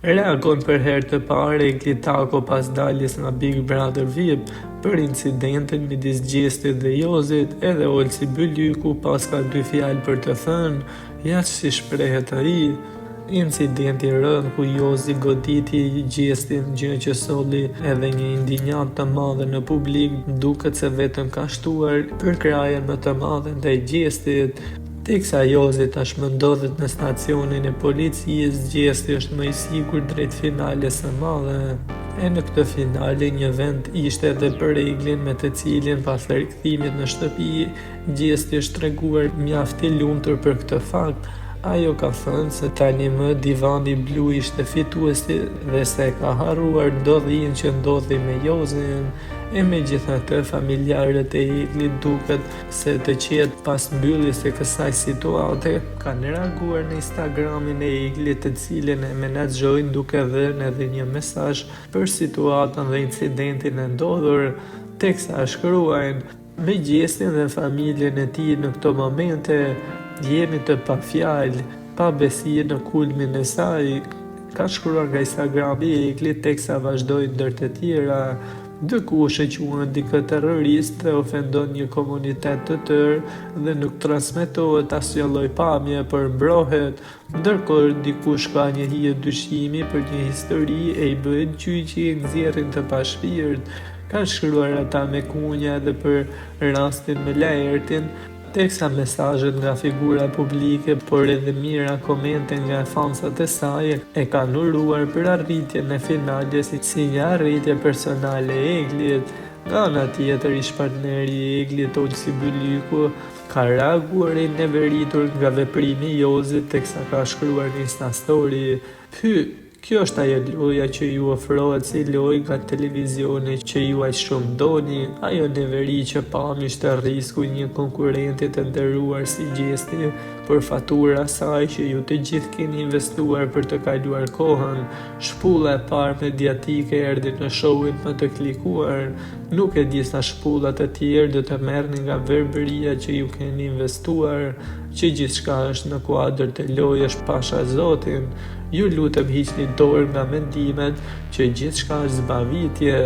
Reagon për herë të parë Egli Tako pas daljes nga Big Brother VIP për incidentin midis Gjestit dhe Jozit, edhe Olsi Bylyku pas ka 2 fjalë për të thënë, jashtë si shprehet ai. Incidenti rënd ku Jozi goditi Gjestin, gjë që solli edhe një indinjat të madhe në publik, duket se vetëm ka shtuar përkrajen më të madhe ndaj Gjestit. Teksa Jozi tashmë ndodhet në stacionin e policisë, Gjesti është më i sigurt drejt finales së madhe. E në këtë finale një vend ishte edhe për Eglin, me të cilin pas rikthimit në shtëpi, Gjesti është treguar mjaft i lumtur për këtë fakt. Ajo ka thënë se tani më divani blu ishte fituesi dhe se ka harruar ndodhin që ndodhi me Jozin. E megjithatë, familjarët e Eglit duket se të qetë pas mbylljes së kësaj situate, kanë reaguar në Instagramin e Eglit, të cilin e menaxhojnë duke dhënë edhe një mesazh për situatën dhe incidentin e ndodhur, teksa shkruajnë: me Gjestin dhe familjen e tij në këto momente jemi të pafjalë, pa besi në kulmin e saj, ka shkruar nga Instagrami i Eglit, teksa vazhdojnë ndër të tjera. Dikush e quhen dikë terrorist dhe ofendon një komunitet të tërë dhe nuk transmetohet asnjë lloj pamje, por mbrohet, ndërkohë dikush ka një hije dyshimi për një histori e i bëhet gjyqi e nxjerrin të pashpirt. Kanë shkruar ata me kunja edhe për rastin me Laertin, teksa mesazhet nga figura publike, por edhe mira komente nga fansat e saj e kanë uruar për arritjen e finales si një arritje personale e Eglit. Nga ana tjetër, ish partneri i Eglit, Olsi Bylyku, ka reaguar i neveritur nga veprimi i Jozit, teksa ka shkruar në Insta Story: kjo është ajo loja që ju ofrohet si lojë nga televizioni që ju aq shumë doni, ajo neveri që pam ishte risku një konkurrenti të nderuar si Gjesti, për fatura saj që ju të gjithë keni investuar për të kaluar kohën. Shpulla e parë mediatike erdhi në showin më të klikuar. Nuk e di sa shpullat e tjerë do të merrni nga verbëria që ju keni investuar, që gjithçka është në kuadër të lojës pasha Zotin. Ju lutem hiqni dorë nga mendimet që gjithçka është zbavitje.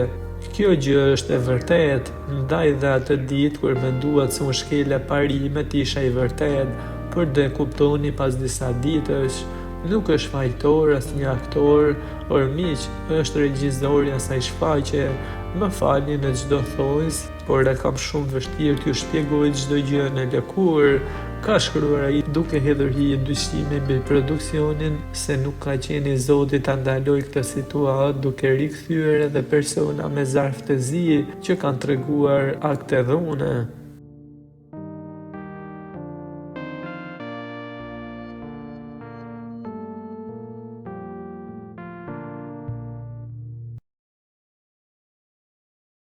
Kjo gjë është e vërtet, ndaj dhe atë ditë kur menduat se unë shkele parimet isha i vërtet, por dhe kuptoni pas disa ditësh, nuk është fajtor as një aktor, or miq, është regjizor i asaj shfaqje. Më falni në çdo thonjës, por e kam shumë vështirë t'ju shpjegoj çdo gjë në lëkurë, ka shkruar ai, duke hedhur hije dyshime mbi produksionin se nuk ka qenë i Zotit ta ndaloj këtë situatë, duke rikthyer edhe persona me zarf të zi që kanë treguar akte dhune.